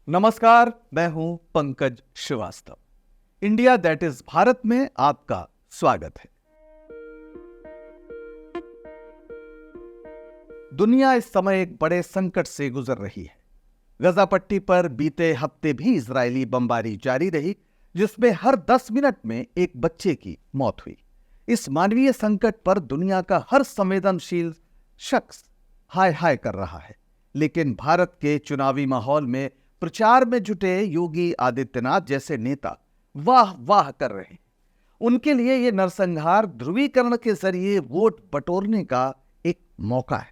नमस्कार, मैं हूं Pankaj Srivastava. India that is Bharat में आपका स्वागत है। दुनिया इस समय एक बड़े संकट से गुजर रही है। गजा पट्टी पर बीते हफ्ते भी इजरायली बमबारी जारी रही, जिसमें हर 10 मिनट में एक बच्चे की मौत हुई। इस मानवीय संकट पर दुनिया का हर संवेदनशील शख्स हाय हाय कर रहा है, लेकिन भारत के चुनावी माहौल में प्रचार में जुटे योगी आदित्यनाथ जैसे नेता वाह वाह कर रहे हैं। उनके लिए यह नरसंहार ध्रुवीकरण के जरिए वोट बटोरने का एक मौका है।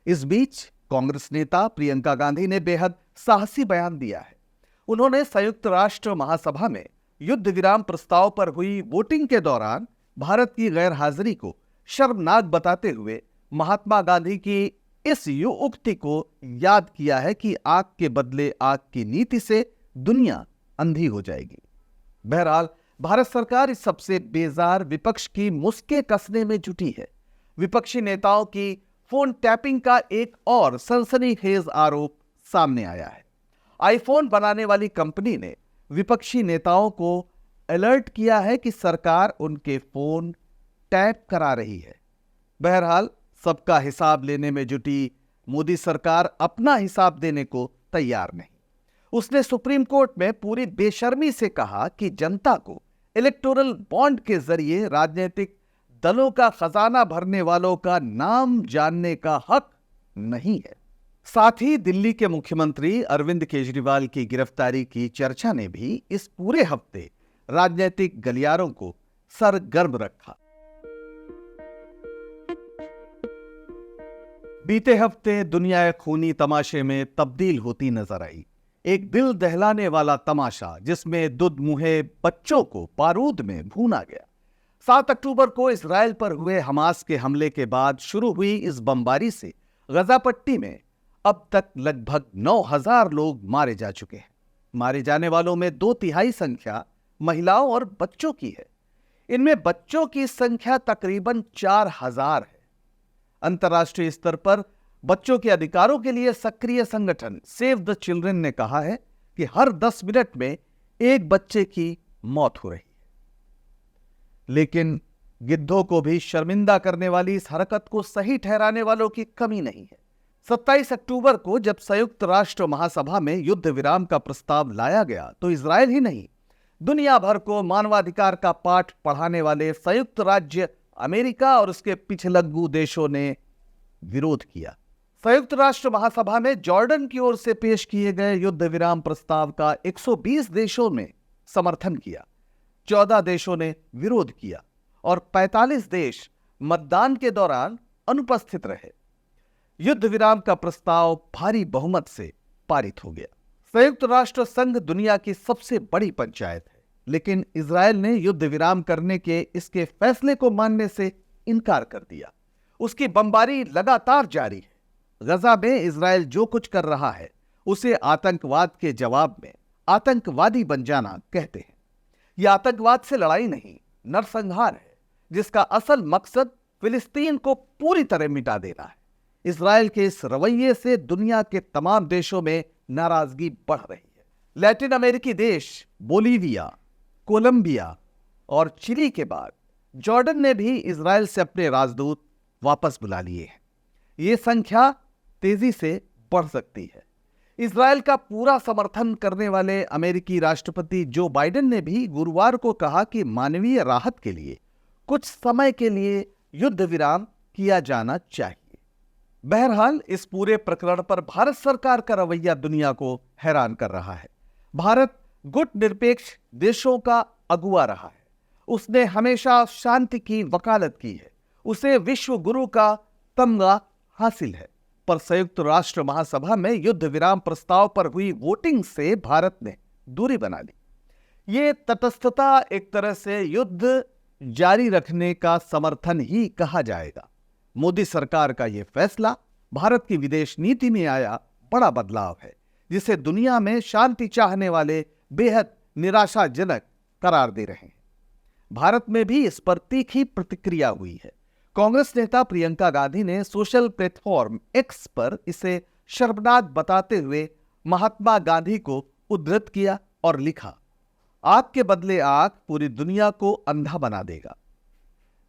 इस बीच कांग्रेस नेता प्रियंका गांधी ने बेहद साहसी बयान दिया है। उन्होंने संयुक्त राष्ट्र महासभा में युद्ध विराम प्रस्ताव पर हुई वोटिंग के दौरान भारत की गैर हाजिरी को शर्मनाक बताते हुए महात्मा गांधी की इस उक्ति को याद किया है कि आग के बदले आग की नीति से दुनिया अंधी हो जाएगी। बहरहाल भारत सरकार इस सबसे बेजार विपक्ष की मुस्के कसने में जुटी है। विपक्षी नेताओं की फोन टैपिंग का एक और सनसनीखेज आरोप सामने आया है। आईफोन बनाने वाली कंपनी ने विपक्षी नेताओं को अलर्ट किया है कि सरकार उनके फोन टैप करा रही है। बहरहाल सबका हिसाब लेने में जुटी मोदी सरकार अपना हिसाब देने को तैयार नहीं। उसने सुप्रीम कोर्ट में पूरी बेशर्मी से कहा कि जनता को इलेक्टोरल बॉन्ड के जरिए राजनीतिक दलों का खजाना भरने वालों का नाम जानने का हक नहीं है। साथ ही दिल्ली के मुख्यमंत्री अरविंद केजरीवाल की गिरफ्तारी की चर्चा ने भी इस पूरे हफ्ते राजनीतिक गलियारों को सरगर्म रखा। बीते हफ्ते दुनिया एक खूनी तमाशे में तब्दील होती नजर आई। एक दिल दहलाने वाला तमाशा जिसमें दुधमुहे बच्चों को बारूद में भूना गया। 7 अक्टूबर को इजराइल पर हुए हमास के हमले के बाद शुरू हुई इस बमबारी से गजा पट्टी में अब तक लगभग 9,000 लोग मारे जा चुके हैं। मारे जाने वालों में 2/3 संख्या महिलाओं और बच्चों की है। इनमें बच्चों की संख्या तकरीबन 4,000 है। अंतर्राष्ट्रीय स्तर पर बच्चों के अधिकारों के लिए सक्रिय संगठन सेव द चिल्ड्रन ने कहा है कि हर 10 मिनट में एक बच्चे की मौत हो रही है। लेकिन गिद्धों को भी शर्मिंदा करने वाली इस हरकत को सही ठहराने वालों की कमी नहीं है। 27 अक्टूबर को जब संयुक्त राष्ट्र महासभा में युद्ध विराम का प्रस्ताव लाया गया तो इजराइल ही नहीं, दुनिया भर को मानवाधिकार का पाठ पढ़ाने वाले संयुक्त राज्य अमेरिका और उसके पिछलग्गू देशों ने विरोध किया। संयुक्त राष्ट्र महासभा में जॉर्डन की ओर से पेश किए गए युद्ध विराम प्रस्ताव का 120 देशों ने समर्थन किया, 14 देशों ने विरोध किया और 45 देश मतदान के दौरान अनुपस्थित रहे। युद्ध विराम का प्रस्ताव भारी बहुमत से पारित हो गया। संयुक्त राष्ट्र संघ दुनिया की सबसे बड़ी पंचायत है, लेकिन इजराइल ने युद्ध विराम करने के इसके फैसले को मानने से इनकार कर दिया। उसकी बमबारी लगातार जारी है। गजा में इजराइल जो कुछ कर रहा है उसे आतंकवाद के जवाब में आतंकवादी बन जाना कहते हैं। यह आतंकवाद से लड़ाई नहीं, नरसंहार है, जिसका असल मकसद फिलिस्तीन को पूरी तरह मिटा देना है। इजराइल के इस रवैये से दुनिया के तमाम देशों में नाराजगी बढ़ रही है। लैटिन अमेरिकी देश बोलीविया, कोलंबिया और चिली के बाद जॉर्डन ने भी इजराइल से अपने राजदूत वापस बुला लिए हैं। यह संख्या तेजी से बढ़ सकती है। इजराइल का पूरा समर्थन करने वाले अमेरिकी राष्ट्रपति जो बाइडेन ने भी गुरुवार को कहा कि मानवीय राहत के लिए कुछ समय के लिए युद्ध विराम किया जाना चाहिए। बहरहाल इस पूरे प्रकरण पर भारत सरकार का रवैया दुनिया को हैरान कर रहा है। भारत गुटनिरपेक्ष देशों का अगुवा रहा है। उसने हमेशा शांति की वकालत की है। उसे विश्व गुरु का तमगा हासिल है। पर संयुक्त राष्ट्र महासभा में युद्ध विराम प्रस्ताव पर हुई वोटिंग से भारत ने दूरी बना ली। ये तटस्थता एक तरह से युद्ध जारी रखने का समर्थन ही कहा जाएगा। मोदी सरकार का यह फैसला भारत की विदेश नीति में आया बड़ा बदलाव है, जिसे दुनिया में शांति चाहने वाले बेहद निराशाजनक करार दे रहे हैं। भारत में भी इस पर तीखी प्रतिक्रिया हुई है। कांग्रेस नेता प्रियंका गांधी ने सोशल प्लेटफॉर्म एक्स पर इसे शर्मनाक बताते हुए महात्मा गांधी को उद्धृत किया और लिखा, आग के बदले आग पूरी दुनिया को अंधा बना देगा।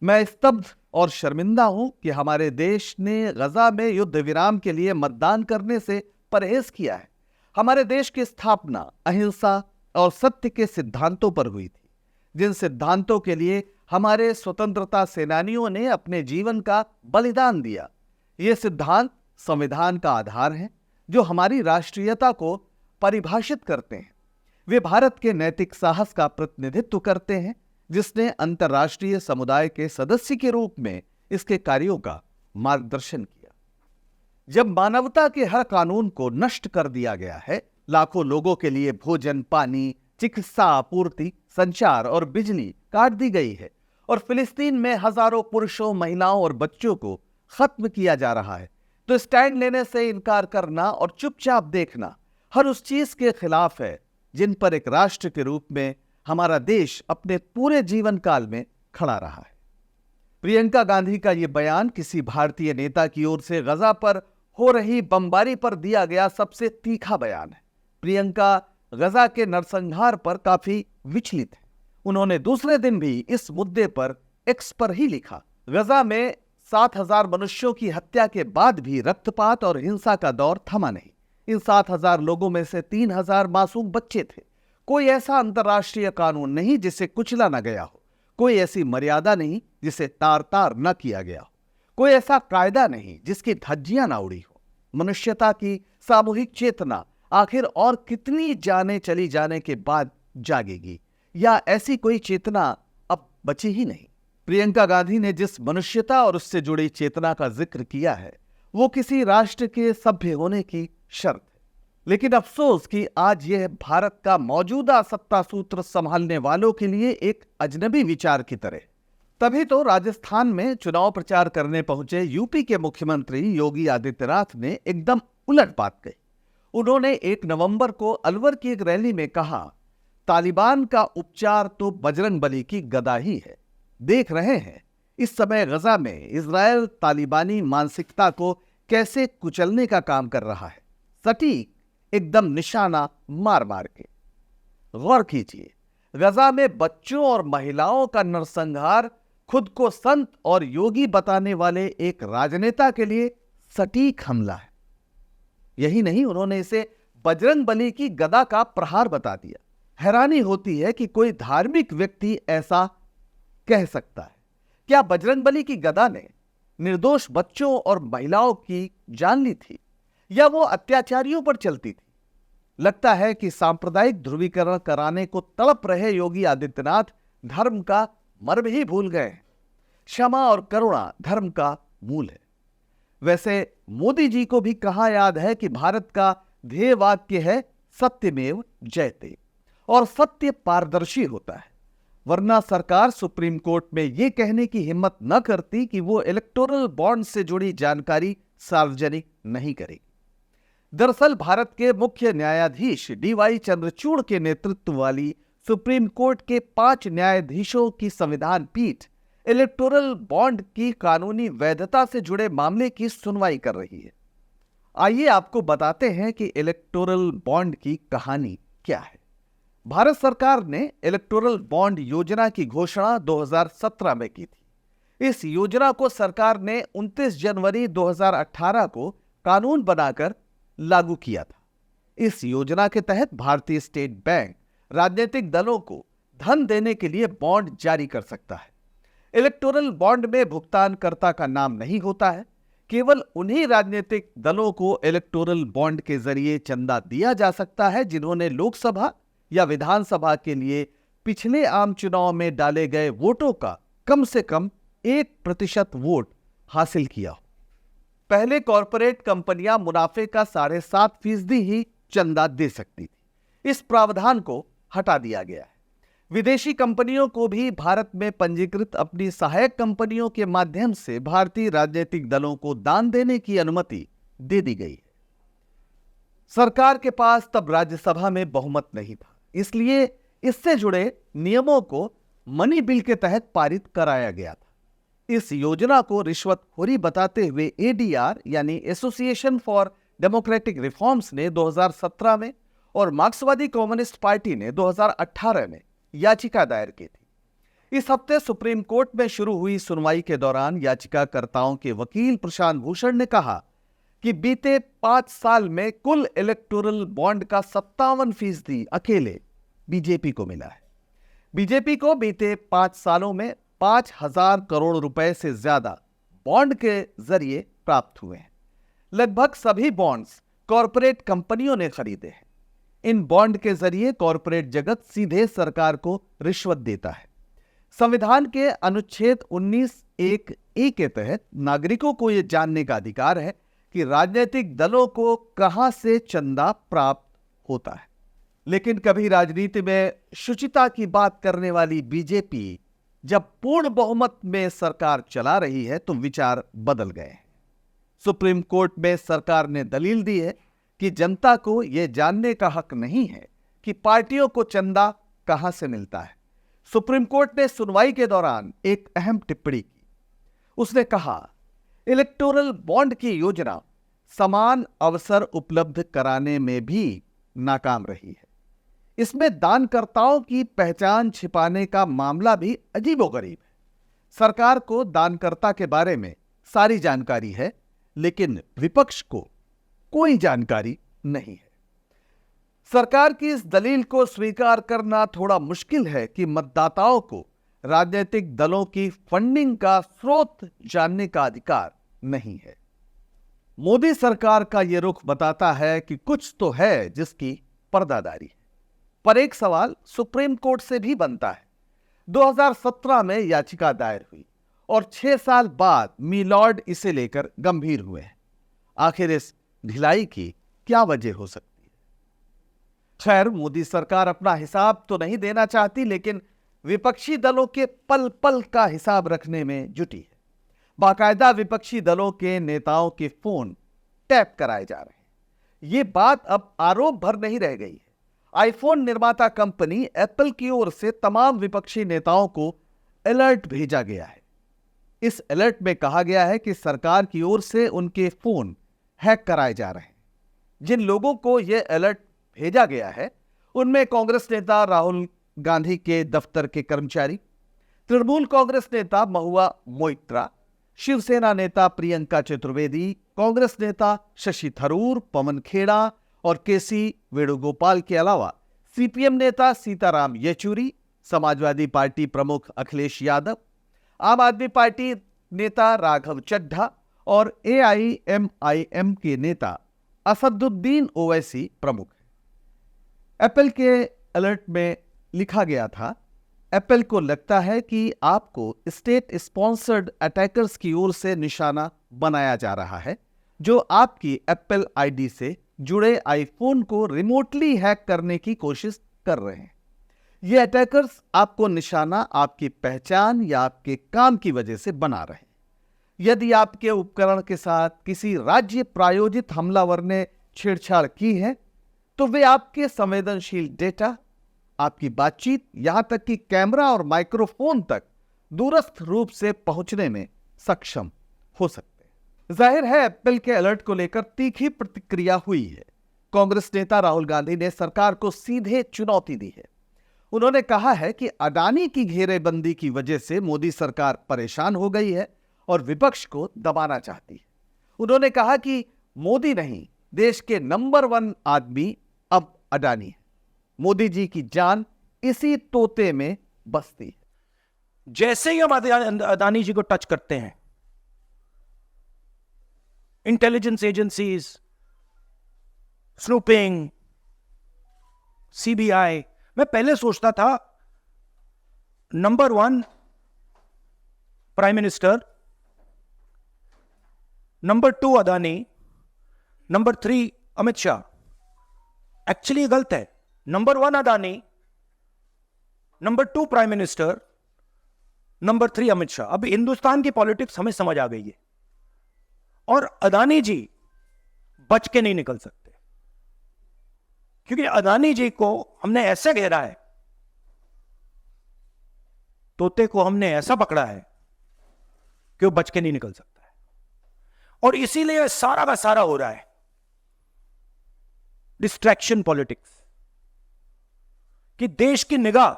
मैं स्तब्ध और शर्मिंदा हूं कि हमारे देश ने गजा में युद्ध विराम के लिए मतदान करने से परहेज किया है। हमारे देश की स्थापना अहिंसा और सत्य के सिद्धांतों पर हुई थी, जिन सिद्धांतों के लिए हमारे स्वतंत्रता सेनानियों ने अपने जीवन का बलिदान दिया। ये सिद्धांत संविधान का आधार हैं, जो हमारी राष्ट्रीयता को परिभाषित करते हैं। वे भारत के नैतिक साहस का प्रतिनिधित्व करते हैं, जिसने अंतर्राष्ट्रीय समुदाय के सदस्य के रूप में इसके कार्यों का मार्गदर्शन किया। जब मानवता के हर कानून को नष्ट कर दिया गया है, लाखों लोगों के लिए भोजन, पानी, चिकित्सा आपूर्ति, संचार और बिजली काट दी गई है, और फिलिस्तीन में हजारों पुरुषों, महिलाओं और बच्चों को खत्म किया जा रहा है, तो स्टैंड लेने से इनकार करना और चुपचाप देखना हर उस चीज के खिलाफ है जिन पर एक राष्ट्र के रूप में हमारा देश अपने पूरे जीवन काल में खड़ा रहा है। प्रियंका गांधी का यह बयान किसी भारतीय नेता की ओर से गजा पर हो रही बमबारी पर दिया गया सबसे तीखा बयान है। प्रियंका गजा के नरसंहार पर काफी विचलित है। उन्होंने दूसरे दिन भी इस मुद्दे पर एक्स पर ही लिखा, गजा में 7,000 मनुष्यों की हत्या के बाद भी रक्तपात और हिंसा का दौर थमा नहीं। इन 7,000 लोगों में से 3,000 मासूम बच्चे थे। कोई ऐसा अंतर्राष्ट्रीय कानून नहीं जिसे कुचला न गया हो, कोई ऐसी मर्यादा नहीं जिसे तार तार न किया गया हो, कोई ऐसा कायदा नहीं जिसकी धज्जियां न उड़ी हो। मनुष्यता की सामूहिक चेतना आखिर और कितनी जाने चली जाने के बाद जागेगी, या ऐसी कोई चेतना अब बची ही नहीं। प्रियंका गांधी ने जिस मनुष्यता और उससे जुड़ी चेतना का जिक्र किया है, वो किसी राष्ट्र के सभ्य होने की शर्त है। लेकिन अफसोस कि आज यह भारत का मौजूदा सत्ता सूत्र संभालने वालों के लिए एक अजनबी विचार की तरह। तभी तो राजस्थान में चुनाव प्रचार करने पहुंचे यूपी के मुख्यमंत्री योगी आदित्यनाथ ने एकदम उलट बात कही। उन्होंने 1 नवंबर को अलवर की एक रैली में कहा, तालिबान का उपचार तो बजरंगबली की गदा ही है। देख रहे हैं इस समय गजा में इजरायल तालिबानी मानसिकता को कैसे कुचलने का काम कर रहा है, सटीक एकदम निशाना मार मार के। गौर कीजिए, गजा में बच्चों और महिलाओं का नरसंहार खुद को संत और योगी बताने वाले एक राजनेता के लिए सटीक हमला है। यही नहीं, उन्होंने इसे बजरंगबली की गदा का प्रहार बता दिया। हैरानी होती है कि कोई धार्मिक व्यक्ति ऐसा कह सकता है। क्या बजरंगबली की गदा ने निर्दोष बच्चों और महिलाओं की जान ली थी, या वो अत्याचारियों पर चलती थी? लगता है कि सांप्रदायिक ध्रुवीकरण कराने को तड़प रहे योगी आदित्यनाथ धर्म का मर्म ही भूल गए हैं। क्षमा और करुणा धर्म का मूल है। वैसे मोदी जी को भी कहां याद है कि भारत का ध्येय वाक्य है सत्यमेव जयते, और सत्य पारदर्शी होता है, वरना सरकार सुप्रीम कोर्ट में यह कहने की हिम्मत न करती कि वो इलेक्टोरल बॉन्ड से जुड़ी जानकारी सार्वजनिक नहीं करेगी। दरअसल भारत के मुख्य न्यायाधीश DY चंद्रचूड़ के नेतृत्व वाली सुप्रीम कोर्ट के 5 न्यायाधीशों की संविधान पीठ इलेक्टोरल बॉन्ड की कानूनी वैधता से जुड़े मामले की सुनवाई कर रही है। आइए आपको बताते हैं कि इलेक्टोरल बॉन्ड की कहानी क्या है। भारत सरकार ने इलेक्टोरल बॉन्ड योजना की घोषणा 2017 में की थी। इस योजना को सरकार ने 29 जनवरी 2018 को कानून बनाकर लागू किया था। इस योजना के तहत भारतीय स्टेट बैंक राजनीतिक दलों को धन देने के लिए बॉन्ड जारी कर सकता है। इलेक्टोरल बॉन्ड में भुगतानकर्ता का नाम नहीं होता है, केवल उन्हीं राजनीतिक दलों को इलेक्टोरल बॉन्ड के जरिए चंदा दिया जा सकता है जिन्होंने लोकसभा या विधानसभा के लिए पिछले आम चुनाव में डाले गए वोटों का कम से कम 1% वोट हासिल किया हो। पहले कॉरपोरेट कंपनियां मुनाफे का 7.5% ही चंदा दे सकती थी। इस प्रावधान को हटा दिया गया है। विदेशी कंपनियों को भी भारत में पंजीकृत अपनी सहायक कंपनियों के माध्यम से भारतीय राजनीतिक दलों को दान देने की अनुमति दे दी गई है। सरकार के पास तब राज्यसभा में बहुमत नहीं था, इसलिए इससे जुड़े नियमों को मनी बिल के तहत पारित कराया गया था। इस योजना को रिश्वतखोरी बताते हुए ADR यानी एसोसिएशन फॉर डेमोक्रेटिक रिफॉर्म्स ने 2017 में और मार्क्सवादी कम्युनिस्ट पार्टी ने 2018 में याचिका दायर की थी। इस हफ्ते सुप्रीम कोर्ट में शुरू हुई सुनवाई के दौरान याचिकाकर्ताओं के वकील प्रशांत भूषण ने कहा कि बीते 5 साल में कुल इलेक्टोरल बॉन्ड का 57% अकेले बीजेपी को मिला है। बीजेपी को बीते 5 सालों में 5,000 करोड़ रुपए से ज्यादा बॉन्ड के जरिए प्राप्त हुए हैं। लगभग सभी बॉन्ड्स कॉरपोरेट कंपनियों ने खरीदे हैं। इन बॉन्ड के जरिए कॉरपोरेट जगत सीधे सरकार को रिश्वत देता है। संविधान के अनुच्छेद 19(1)(a) के तहत नागरिकों को यह जानने का अधिकार है कि राजनीतिक दलों को कहां से चंदा प्राप्त होता है। लेकिन कभी राजनीति में शुचिता की बात करने वाली बीजेपी जब पूर्ण बहुमत में सरकार चला रही है तो विचार बदल गए हैं। सुप्रीम कोर्ट में सरकार ने दलील दी है कि जनता को यह जानने का हक नहीं है कि पार्टियों को चंदा कहां से मिलता है। सुप्रीम कोर्ट ने सुनवाई के दौरान एक अहम टिप्पणी की। उसने कहा, इलेक्टोरल बॉन्ड की योजना समान अवसर उपलब्ध कराने में भी नाकाम रही है। इसमें दानकर्ताओं की पहचान छिपाने का मामला भी अजीबोगरीब है। सरकार को दानकर्ता के बारे में सारी जानकारी है, लेकिन विपक्ष को कोई जानकारी नहीं है। सरकार की इस दलील को स्वीकार करना थोड़ा मुश्किल है कि मतदाताओं को राजनीतिक दलों की फंडिंग का स्रोत जानने का अधिकार नहीं है। मोदी सरकार का यह रुख बताता है कि कुछ तो है जिसकी पर्दादारी है। पर एक सवाल सुप्रीम कोर्ट से भी बनता है। 2017 में याचिका दायर हुई और 6 साल बाद मिलॉर्ड इसे लेकर गंभीर हुए हैं। आखिर इस ढिलाई की क्या वजह हो सकती है? खैर, मोदी सरकार अपना हिसाब तो नहीं देना चाहती, लेकिन विपक्षी दलों के पल पल का हिसाब रखने में जुटी है। बाकायदा विपक्षी दलों के नेताओं के फोन टैप कराए जा रहे हैं। यह बात अब आरोप भर नहीं रह गई है। आईफोन निर्माता कंपनी एप्पल की ओर से तमाम विपक्षी नेताओं को अलर्ट भेजा गया है। इस अलर्ट में कहा गया है कि सरकार की ओर से उनके फोन हैक कराए जा रहे हैं। जिन लोगों को यह अलर्ट भेजा गया है उनमें कांग्रेस नेता राहुल गांधी के दफ्तर के कर्मचारी, तृणमूल कांग्रेस नेता महुआ मोइत्रा, शिवसेना नेता प्रियंका चतुर्वेदी, कांग्रेस नेता शशि थरूर, पवन खेड़ा और केसी वेणुगोपाल के अलावा सीपीएम नेता सीताराम येचुरी, समाजवादी पार्टी प्रमुख अखिलेश यादव, आम आदमी पार्टी नेता राघव चड्ढा और एआईएमआईएम के नेता असदुद्दीन ओवैसी प्रमुख हैं। एप्पल के अलर्ट में लिखा गया था, एप्पल को लगता है कि आपको स्टेट स्पॉन्सर्ड अटैकर्स की ओर से निशाना बनाया जा रहा है, जो आपकी एप्पल आईडी से जुड़े आईफोन को रिमोटली हैक करने की कोशिश कर रहे हैं। ये अटैकर्स आपको निशाना आपकी पहचान या आपके काम की वजह से बना रहे हैं। यदि आपके उपकरण के साथ किसी राज्य प्रायोजित हमलावर ने छेड़छाड़ की है तो वे आपके संवेदनशील डेटा, आपकी बातचीत, यहां तक कि कैमरा और माइक्रोफोन तक दूरस्थ रूप से पहुंचने में सक्षम हो सकते हैं। जाहिर है, एप्पल के अलर्ट को लेकर तीखी प्रतिक्रिया हुई है। कांग्रेस नेता राहुल गांधी ने सरकार को सीधे चुनौती दी है। उन्होंने कहा है कि अडानी की घेरेबंदी की वजह से मोदी सरकार परेशान हो गई है और विपक्ष को दबाना चाहती है। उन्होंने कहा कि मोदी नहीं, देश के नंबर 1 आदमी अब अडानी है। मोदी जी की जान इसी तोते में बसती है। जैसे ही हम अडानी जी को टच करते हैं, इंटेलिजेंस एजेंसीज, स्नूपिंग, सीबीआई, मैं पहले सोचता था number 1 prime minister, number 2 Adani, number 3 Amit Shah. Actually गलत है। Number 1 Adani, number 2 prime minister, number 3 Amit Shah. अब हिंदुस्तान की पॉलिटिक्स हमें समझ आ गई है और अदानी जी बच के नहीं निकल सकते, क्योंकि अदानी जी को हमने ऐसे घेरा है, तोते को हमने ऐसा पकड़ा है कि वो बच के नहीं निकल सकता है। और इसीलिए सारा का सारा हो रहा है। डिस्ट्रैक्शन पॉलिटिक्स, कि देश की निगाह,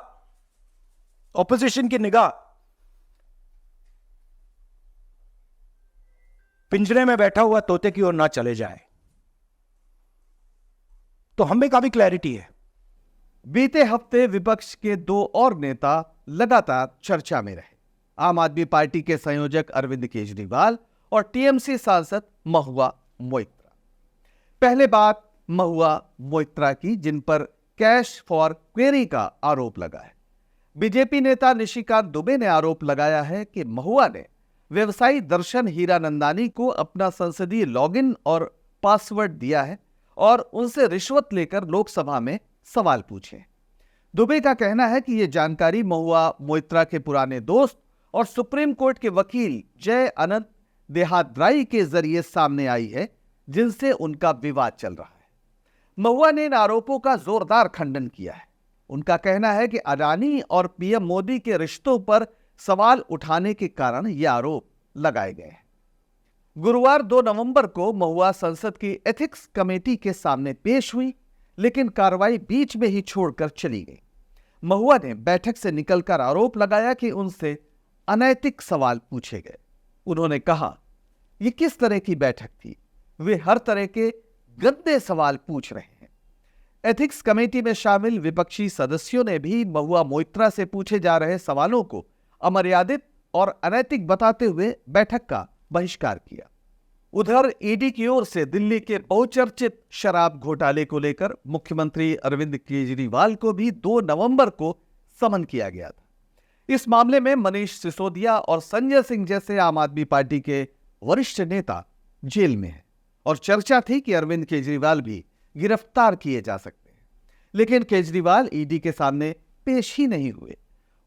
ऑपोजिशन की निगाह पिंजरे में बैठा हुआ तोते की ओर ना चले जाए। तो हमें काफी क्लैरिटी है। बीते हफ्ते विपक्ष के दो और नेता लगातार चर्चा में रहे, आम आदमी पार्टी के संयोजक अरविंद केजरीवाल और टीएमसी सांसद महुआ मोइत्रा। पहले बात महुआ मोइत्रा की, जिन पर कैश फॉर क्वेरी का आरोप लगा है। बीजेपी नेता निशिकांत दुबे ने आरोप लगाया है कि महुआ ने व्यवसायी दर्शन हीरानंदानी को अपना संसदीय लॉगिन और पासवर्ड दिया है और उनसे रिश्वत लेकर लोकसभा में सवाल पूछे। दुबे का कहना है कि यह जानकारी महुआ मोइत्रा के पुराने दोस्त और सुप्रीम कोर्ट के वकील जय अनंत देहाद्राई के जरिए सामने आई है, जिनसे उनका विवाद चल रहा है। महुआ ने इन आरोपों का जोरदार खंडन किया है। उनका कहना है कि अडानी और पीएम मोदी के रिश्तों पर सवाल उठाने के कारण यह आरोप लगाए गए हैं। गुरुवार 2 नवंबर को महुआ संसद की एथिक्स कमेटी के सामने पेश हुई, लेकिन कार्रवाई बीच में ही छोड़कर चली गई। महुआ ने बैठक से निकलकर आरोप लगाया कि उनसे अनैतिक सवाल पूछे गए। उन्होंने कहा, यह किस तरह की बैठक थी? वे हर तरह के गंदे सवाल पूछ रहे हैं। एथिक्स कमेटी में शामिल विपक्षी सदस्यों ने भी महुआ मोइत्रा से पूछे जा रहे सवालों को अमर्यादित और अनैतिक बताते हुए बैठक का बहिष्कार किया। उधर ईडी की ओर से दिल्ली के बहुचर्चित शराब घोटाले को लेकर मुख्यमंत्री अरविंद केजरीवाल को भी 2 नवंबर को समन किया गया था। इस मामले में मनीष सिसोदिया और संजय सिंह जैसे आम आदमी पार्टी के वरिष्ठ नेता जेल में हैं और चर्चा थी कि अरविंद केजरीवाल भी गिरफ्तार किए जा सकते हैं, लेकिन केजरीवाल ईडी के सामने पेश ही नहीं हुए।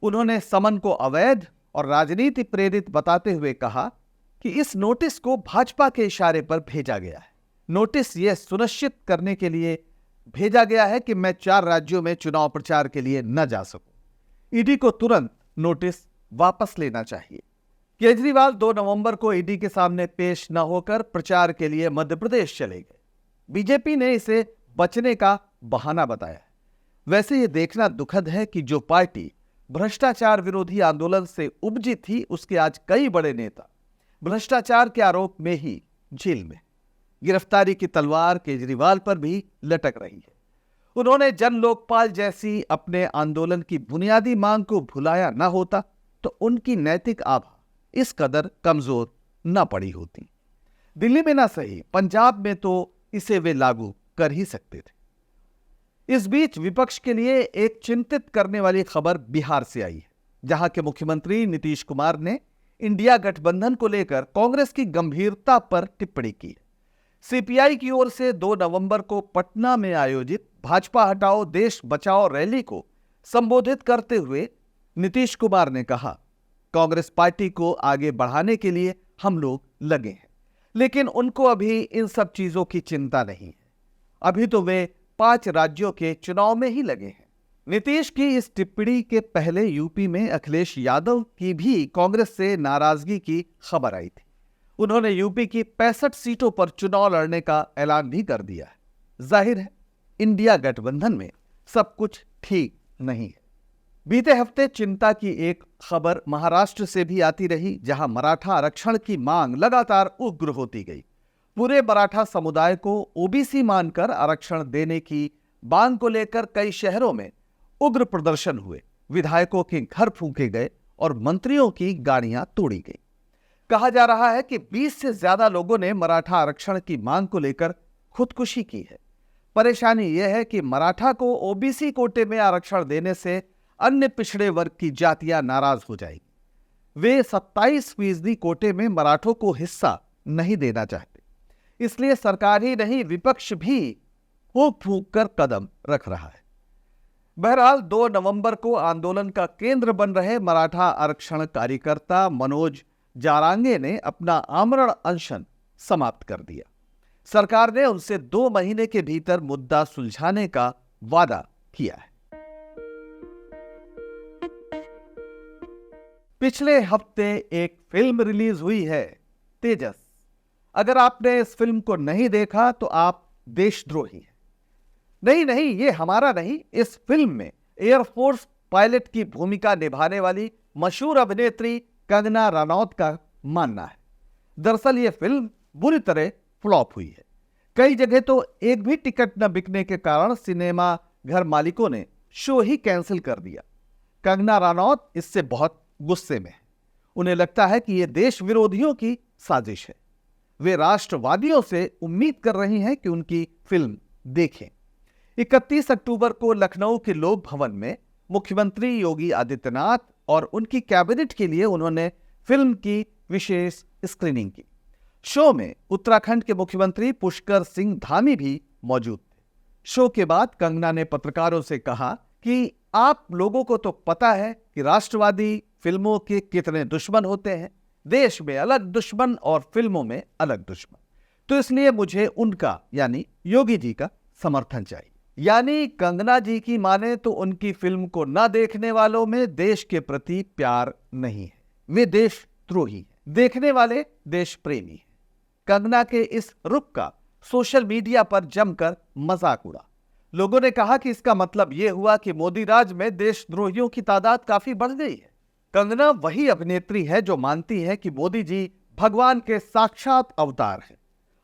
उन्होंने समन को अवैध और राजनीति प्रेरित बताते हुए कहा कि इस नोटिस को भाजपा के इशारे पर भेजा गया है। नोटिस यह सुनिश्चित करने के लिए भेजा गया है कि मैं 4 राज्यों में चुनाव प्रचार के लिए न जा सकूं। ईडी को तुरंत नोटिस वापस लेना चाहिए। केजरीवाल 2 नवंबर को ईडी के सामने पेश न होकर प्रचार के लिए मध्य प्रदेश चले गए। बीजेपी ने इसे बचने का बहाना बताया। वैसे यह देखना दुखद है कि जो पार्टी भ्रष्टाचार विरोधी आंदोलन से उपजी थी, उसके आज कई बड़े नेता भ्रष्टाचार के आरोप में ही जेल में। गिरफ्तारी की तलवार केजरीवाल पर भी लटक रही है। उन्होंने जन लोकपाल जैसी अपने आंदोलन की बुनियादी मांग को भुलाया ना होता तो उनकी नैतिक आभा इस कदर कमजोर ना पड़ी होती। दिल्ली में ना सही, पंजाब में तो इसे वे लागू कर ही सकते थे। इस बीच विपक्ष के लिए एक चिंतित करने वाली खबर बिहार से आई है, जहां के मुख्यमंत्री नीतीश कुमार ने इंडिया गठबंधन को लेकर कांग्रेस की गंभीरता पर टिप्पणी की। सीपीआई की ओर से 2 नवंबर को पटना में आयोजित भाजपा हटाओ देश बचाओ रैली को संबोधित करते हुए नीतीश कुमार ने कहा, कांग्रेस पार्टी को आगे बढ़ाने के लिए हम लोग लगे हैं, लेकिन उनको अभी इन सब चीजों की चिंता नहीं है। अभी तो वे 5 राज्यों के चुनाव में ही लगे हैं। नीतीश की इस टिप्पणी के पहले यूपी में अखिलेश यादव की भी कांग्रेस से नाराजगी की खबर आई थी। उन्होंने यूपी की 65 सीटों पर चुनाव लड़ने का ऐलान भी कर दिया है। जाहिर है इंडिया गठबंधन में सब कुछ ठीक नहीं है। बीते हफ्ते चिंता की एक खबर महाराष्ट्र से भी आती रही, जहां मराठा आरक्षण की मांग लगातार उग्र होती गई। पूरे मराठा समुदाय को ओबीसी मानकर आरक्षण देने की मांग को लेकर कई शहरों में उग्र प्रदर्शन हुए, विधायकों के घर फूंके गए और मंत्रियों की गाड़ियां तोड़ी गई। कहा जा रहा है कि 20 से ज्यादा लोगों ने मराठा आरक्षण की मांग को लेकर खुदकुशी की है। परेशानी यह है कि मराठा को ओबीसी कोटे में आरक्षण देने से अन्य पिछड़े वर्ग की जातियां नाराज हो जाएगी। वे 27% कोटे में मराठों को हिस्सा नहीं देना चाहते, इसलिए सरकार ही नहीं विपक्ष भी फूंक फूंक कर कदम रख रहा है। बहरहाल 2 नवंबर को आंदोलन का केंद्र बन रहे मराठा आरक्षण कार्यकर्ता मनोज जारांगे ने अपना आमरण अनशन समाप्त कर दिया। सरकार ने उनसे 2 महीने के भीतर मुद्दा सुलझाने का वादा किया है। पिछले हफ्ते एक फिल्म रिलीज हुई है, तेजस। अगर आपने इस फिल्म को नहीं देखा तो आप देशद्रोही हैं। नहीं नहीं, ये हमारा नहीं, इस फिल्म में एयरफोर्स पायलट की भूमिका निभाने वाली मशहूर अभिनेत्री कंगना रनौत का मानना है। दरअसल ये फिल्म बुरी तरह फ्लॉप हुई है। कई जगह तो एक भी टिकट न बिकने के कारण सिनेमा घर मालिकों ने शो ही कैंसिल कर दिया। कंगना रनौत इससे बहुत गुस्से में है। उन्हें लगता है कि यह देश विरोधियों की साजिश है। वे राष्ट्रवादियों से उम्मीद कर रही हैं कि उनकी फिल्म देखें। 31 अक्टूबर को लखनऊ के लोक भवन में मुख्यमंत्री योगी आदित्यनाथ और उनकी कैबिनेट के लिए उन्होंने फिल्म की विशेष स्क्रीनिंग की। शो में उत्तराखंड के मुख्यमंत्री पुष्कर सिंह धामी भी मौजूद थे। शो के बाद कंगना ने पत्रकारों से कहा कि आप लोगों को तो पता है कि राष्ट्रवादी फिल्मों के कितने दुश्मन होते हैं। देश में अलग दुश्मन और फिल्मों में अलग दुश्मन, तो इसलिए मुझे उनका यानी योगी जी का समर्थन चाहिए। यानी कंगना जी की माने तो उनकी फिल्म को न देखने वालों में देश के प्रति प्यार नहीं है, वे देशद्रोही हैं। देखने वाले देश प्रेमी हैं। कंगना के इस रुख का सोशल मीडिया पर जमकर मजाक उड़ा। लोगों ने कहा कि इसका मतलब यह हुआ कि मोदी राज में देशद्रोहियों की तादाद काफी बढ़ गई है। कंगना वही अभिनेत्री है जो मानती है कि मोदी जी भगवान के साक्षात अवतार हैं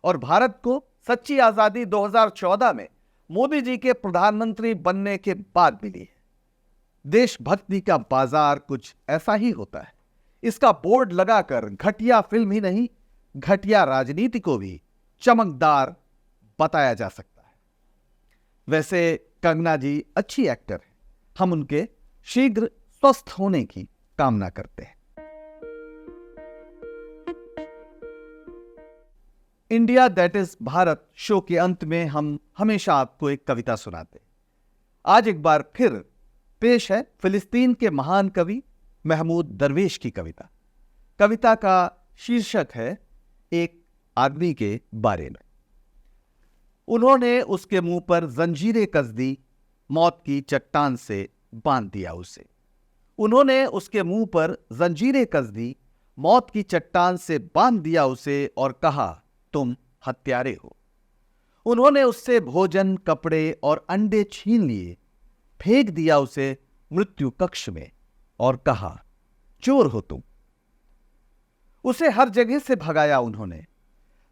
और भारत को सच्ची आजादी 2014 में मोदी जी के प्रधानमंत्री बनने के बाद मिली है। देशभक्ति का बाजार कुछ ऐसा ही होता है। इसका बोर्ड लगाकर घटिया फिल्म ही नहीं, घटिया राजनीति को भी चमकदार बताया जा सकता है। वैसे कंगना जी अच्छी एक्टर हैं। हम उनके शीघ्र स्वस्थ होने की कामना करते हैं। India that is Bharat show के अंत में हम हमेशा आपको एक कविता सुनाते हैं। आज एक बार फिर पेश है फिलिस्तीन के महान कवि महमूद दरवेश की कविता। कविता का शीर्षक है एक आदमी के बारे में। उन्होंने उसके मुंह पर जंजीरें कस दी, मौत की चट्टान से बांध दिया उसे। उन्होंने उसके मुंह पर जंजीरें कस दी, मौत की चट्टान से बांध दिया उसे और कहा तुम हत्यारे हो। उन्होंने उससे भोजन, कपड़े और अंडे छीन लिए, फेंक दिया उसे मृत्यु कक्ष में और कहा चोर हो तुम। उसे हर जगह से भगाया उन्होंने,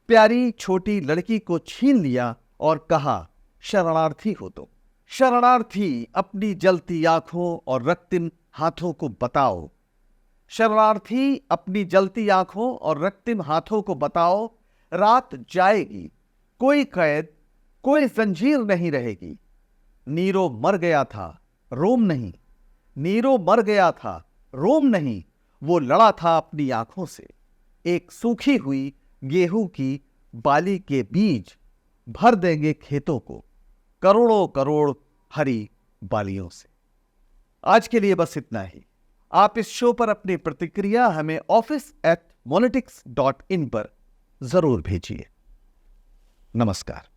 प्यारी छोटी लड़की को छीन लिया और कहा शरणार्थी हो तुम। शरणार्थी अपनी जलती आंखों और रक्तिम हाथों को बताओ। शरणार्थी अपनी जलती आंखों और रक्तिम हाथों को बताओ, रात जाएगी, कोई कैद, कोई जंजीर नहीं रहेगी। नीरो मर गया था, रोम नहीं। नीरो मर गया था, रोम नहीं। वो लड़ा था अपनी आंखों से। एक सूखी हुई गेहूं की बाली के बीज भर देंगे खेतों को, करोड़ों करोड़ हरी बालियों से। आज के लिए बस इतना ही। आप इस शो पर अपनी प्रतिक्रिया हमें office@monetics.in पर जरूर भेजिए। नमस्कार।